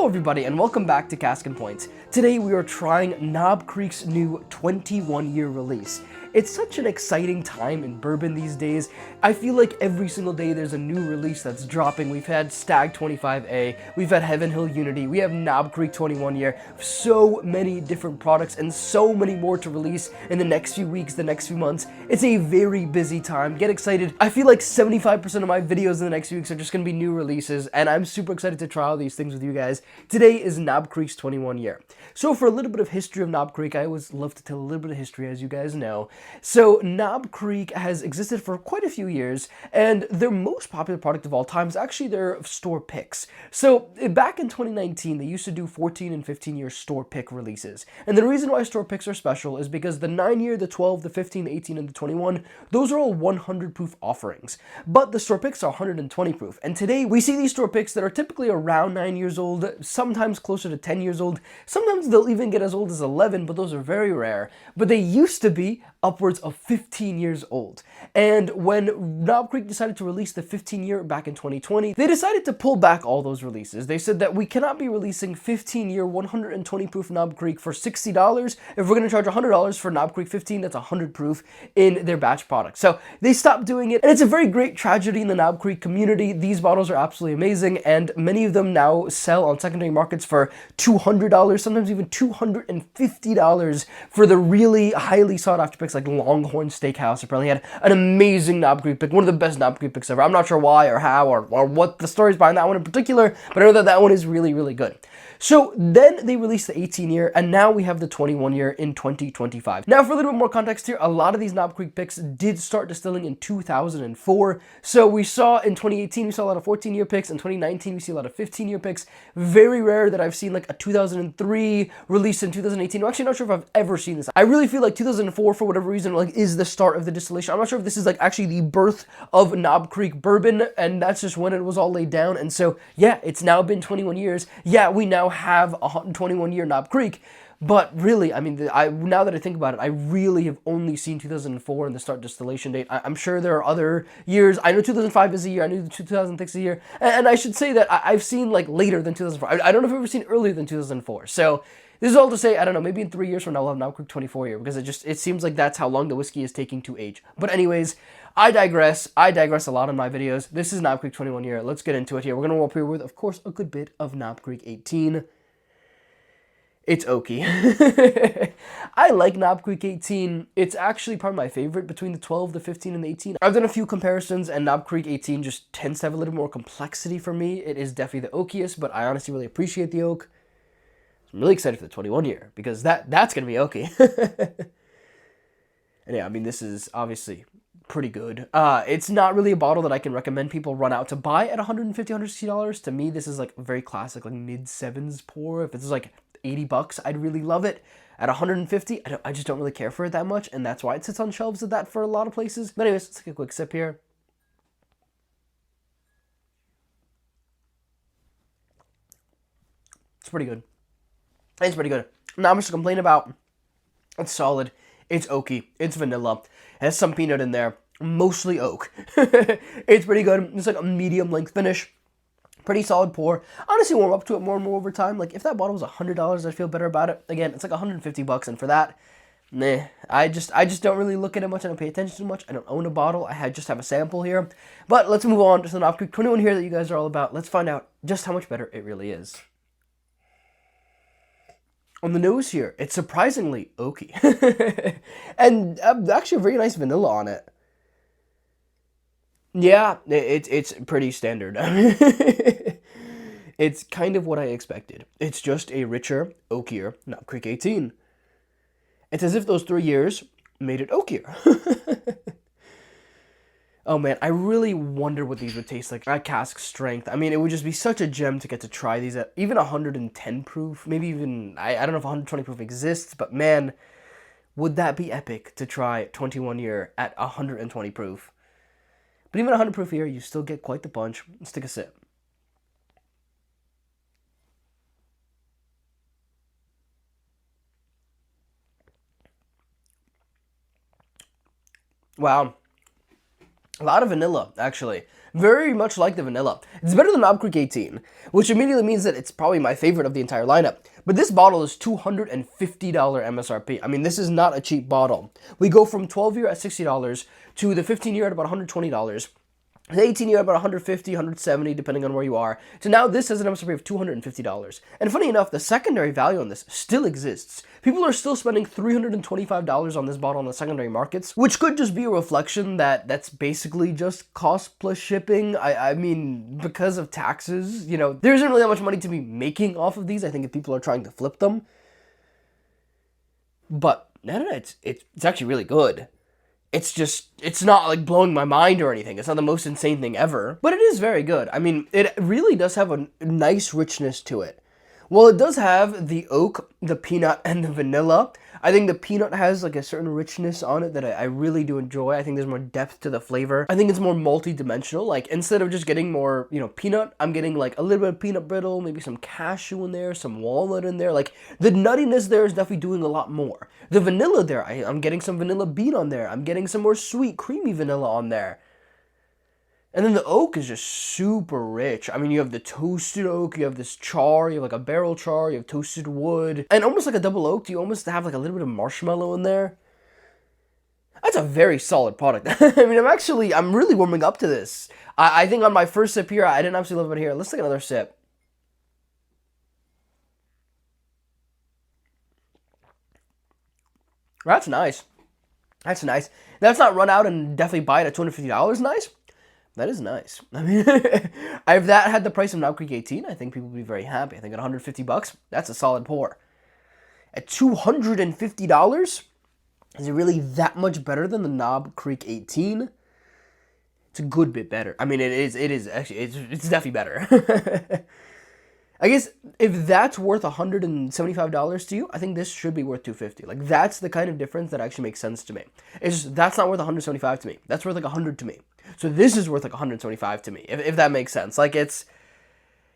Hello everybody and welcome back to Cask and Point. Today we are trying Knob Creek's new 21-year release. It's such an exciting time in bourbon these days. I feel like every single day there's a new release that's dropping. We've had Stag 25A, we've had Heaven Hill Unity, we have Knob Creek 21 year, so many different products and so many more to release in the next few weeks, the next few months. It's a very busy time. Get excited. I feel like 75% of my videos in the next few weeks are just going to be new releases, and I'm super excited to try all these things with you guys. Today is Knob Creek's 21 year. So for a little bit of history of Knob Creek, I always love to tell a little bit of history, as you guys know. So Knob Creek has existed for quite a few years, and their most popular product of all time is actually their store picks. So back in 2019, they used to do 14 and 15 year store pick releases. And the reason why store picks are special is because the 9 year, the 12, the 15, the 18, and the 21, those are all 100 proof offerings. But the store picks are 120 proof. And today we see these store picks that are typically around 9 years old, sometimes closer to 10 years old. Sometimes they'll even get as old as 11, but those are very rare. But they used to be upwards of 15 years old. And when Knob Creek decided to release the 15 year back in 2020, they decided to pull back all those releases. They said that we cannot be releasing 15 year 120 proof Knob Creek for $60 if we're going to charge $100 for Knob Creek 15 that's 100 proof in their batch product. So they stopped doing it, and it's a very great tragedy in the Knob Creek community. These bottles are absolutely amazing, and many of them now sell on secondary markets for $200, sometimes even $250 for the really highly sought after picks like Longhorn Steakhouse. Apparently had an amazing Knob Creek pick, one of the best Knob Creek picks ever. I'm not sure why or how or what the stories behind that one in particular, but I know that that one is really, really good. So then they released the 18 year, and now we have the 21 year in 2025. Now for a little bit more context here, a lot of these Knob Creek picks did start distilling in 2004. So we saw in 2018, we saw a lot of 14 year picks. In 2019, we see a lot of 15 year picks. Very rare that I've seen like a 2003 released in 2018. I'm actually not sure if I've ever seen this. I really feel like 2004, for whatever reason, like is the start of the distillation. I'm not sure if this is like actually the birth of Knob Creek bourbon, and that's just when it was all laid down. And so yeah, it's now been 21 years. Yeah, we now have a 121 year Knob Creek. But really, I mean, now that I think about it, I really have only seen 2004 and the start distillation date. I'm sure there are other years. I know 2005 is a year. I know 2006 is a year. And I should say that I've seen like later than 2004. I don't know if I've ever seen earlier than 2004. So this is all to say, I don't know, maybe in 3 years from now we'll have Knob Creek 24 year, because it seems like that's how long the whiskey is taking to age. But anyways, I digress. I digress a lot in my videos. This is Knob Creek 21 year. Let's get into it here. We're going to walk here with, of course, a good bit of Knob Creek 18. It's oaky. I like Knob Creek 18. It's actually probably my favorite between the 12, the 15, and the 18. I've done a few comparisons, and Knob Creek 18 just tends to have a little more complexity for me. It is definitely the oakiest, but I honestly really appreciate the oak. I'm really excited for the 21 year, because that's going to be oaky. And yeah, I mean, this is obviously pretty good. It's not really a bottle that I can recommend people run out to buy at $150, $160. To me, this is like very classic, like mid-sevens pour. If it's like $80, I'd really love it. At 150, I just don't really care for it that much, and that's why it sits on shelves of that for a lot of places. But anyways, let's take a quick sip here. It's pretty good. It's pretty good. Not much to complain about. It's solid. It's oaky. It's vanilla. It has some peanut in there. Mostly oak. It's pretty good. It's like a medium length finish. Pretty solid pour. Honestly, warm up to it more and more over time. Like, if that bottle was $100, I'd feel better about it. Again, it's like $150, and for that, nah. I just don't really look at it much. I don't pay attention to much. I don't own a bottle. just have a sample here. But let's move on to the Knob Creek 21 here that you guys are all about. Let's find out just how much better it really is. On the nose here, it's surprisingly oaky. And actually a very nice vanilla on it. Yeah, it's pretty standard. It's kind of what I expected. It's just a richer, oakier Knob Creek 18. It's as if those 3 years made it oakier. Oh man, I really wonder what these would taste like at cask strength. I mean, it would just be such a gem to get to try these at even 110 proof. Maybe even, I don't know if 120 proof exists, but man, would that be epic to try 21 year at 120 proof. But even 100 proof here, you still get quite the punch. Let's take a sip. Wow. A lot of vanilla, actually. Very much like the vanilla. It's better than Knob Creek 18, which immediately means that it's probably my favorite of the entire lineup. But this bottle is $250 MSRP. I mean, this is not a cheap bottle. We go from 12-year at $60 to the 15-year at about $120. The 18-year about 150, 170, depending on where you are. So now this has an MSRP of $250. And funny enough, the secondary value on this still exists. People are still spending $325 on this bottle on the secondary markets, which could just be a reflection that that's basically just cost plus shipping. I mean, because of taxes, you know, there isn't really that much money to be making off of these. I think if people are trying to flip them. But, no, it's actually really good. It's not like blowing my mind or anything. It's not the most insane thing ever, but it is very good. I mean, it really does have a nice richness to it. Well, it does have the oak, the peanut, and the vanilla. I think the peanut has like a certain richness on it that I really do enjoy. I think there's more depth to the flavor. I think it's more multi-dimensional. Like, instead of just getting more, you know, peanut, I'm getting like a little bit of peanut brittle, maybe some cashew in there, some walnut in there. Like, the nuttiness there is definitely doing a lot more. The vanilla there, I'm getting some vanilla bean on there. I'm getting some more sweet, creamy vanilla on there. And then the oak is just super rich. I mean, you have the toasted oak, you have this char, you have like a barrel char, you have toasted wood. And almost like a double oak, you almost have like a little bit of marshmallow in there. That's a very solid product. I mean, I'm really warming up to this. I think on my first sip here, I didn't absolutely love it here. Let's take another sip. That's nice. That's nice. That's not run out and definitely buy it at $250 nice. That is nice. I mean, if that had the price of Knob Creek 18, I think people would be very happy. I think at $150, that's a solid pour. At $250, is it really that much better than the Knob Creek 18? It's a good bit better. I mean, it is actually, it's definitely better. I guess if that's worth $175 to you, I think this should be worth $250. Like, that's the kind of difference that actually makes sense to me. It's just, that's not worth $175 to me. That's worth like $100 to me. So this is worth like $125 to me, if that makes sense. Like, it's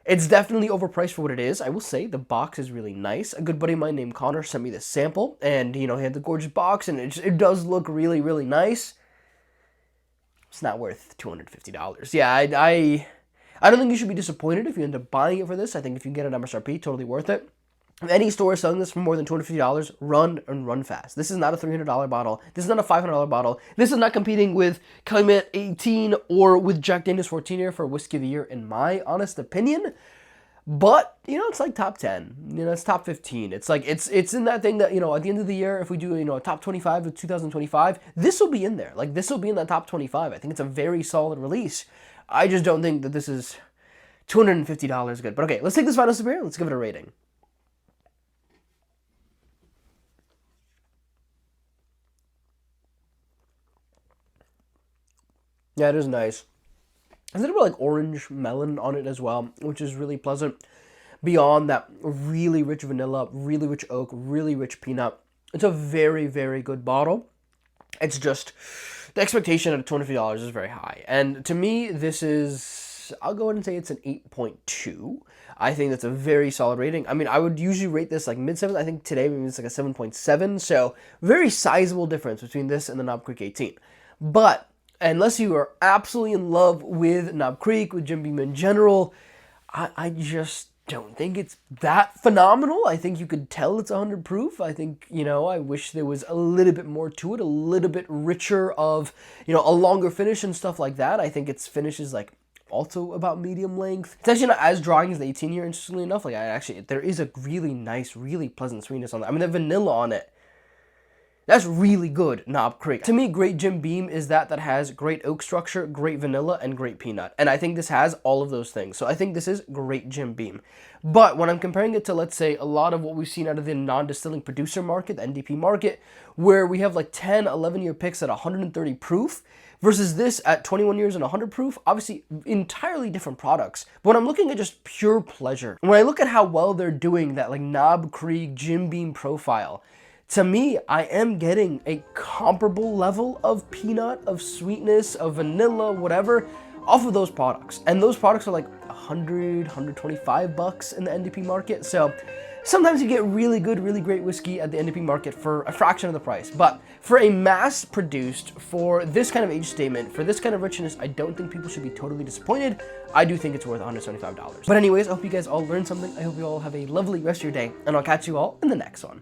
definitely overpriced for what it is. I will say the box is really nice. A good buddy of mine named Connor sent me this sample, and you know, he had the gorgeous box, and it does look really, really nice. It's not worth $250. Yeah, I don't think you should be disappointed if you end up buying it for this. I think if you get an MSRP, totally worth it. If any store is selling this for more than $250, run fast. This is not a $300 bottle. This is not a $500 bottle. This is not competing with Calumet 18 or with Jack Daniel's 14 year for Whiskey of the Year, in my honest opinion. But, you know, it's like top 10. You know, it's top 15. It's like, it's in that thing that, you know, at the end of the year, if we do, you know, a top 25 of 2025, this will be in there. Like, this will be in that top 25. I think it's a very solid release. I just don't think that this is $250 good. But okay, let's take this final sip here. Let's give it a rating. Yeah, it is nice. There's a little bit like orange melon on it as well, which is really pleasant. Beyond that, really rich vanilla, really rich oak, really rich peanut. It's a very, very good bottle. It's just, the expectation at $250 is very high. And to me, this is, I'll go ahead and say it's an 8.2. I think that's a very solid rating. I mean, I would usually rate this like mid-7. I think today maybe it's like a 7.7. So, very sizable difference between this and the Knob Creek 18. But unless you are absolutely in love with Knob Creek, with Jim Beam in general, I just don't think it's that phenomenal. I think you could tell it's 100 proof. I think, you know, I wish there was a little bit more to it, a little bit richer of, you know, a longer finish and stuff like that. I think its finish is like also about medium length. It's actually not as drying as the 18 year, interestingly enough. Like, there is a really nice, really pleasant sweetness on that. I mean, the vanilla on it, that's really good Knob Creek. To me, great Jim Beam is that has great oak structure, great vanilla, and great peanut. And I think this has all of those things. So I think this is great Jim Beam. But when I'm comparing it to, let's say, a lot of what we've seen out of the non-distilling producer market, the NDP market, where we have like 10, 11-year picks at 130 proof, versus this at 21 years and 100 proof, obviously entirely different products. But when I'm looking at just pure pleasure, when I look at how well they're doing that like Knob Creek Jim Beam profile, to me, I am getting a comparable level of peanut, of sweetness, of vanilla, whatever, off of those products. And those products are like 100, 125 bucks in the NDP market. So sometimes you get really good, really great whiskey at the NDP market for a fraction of the price. But for a mass produced, for this kind of age statement, for this kind of richness, I don't think people should be totally disappointed. I do think it's worth $175. But anyways, I hope you guys all learned something. I hope you all have a lovely rest of your day, and I'll catch you all in the next one.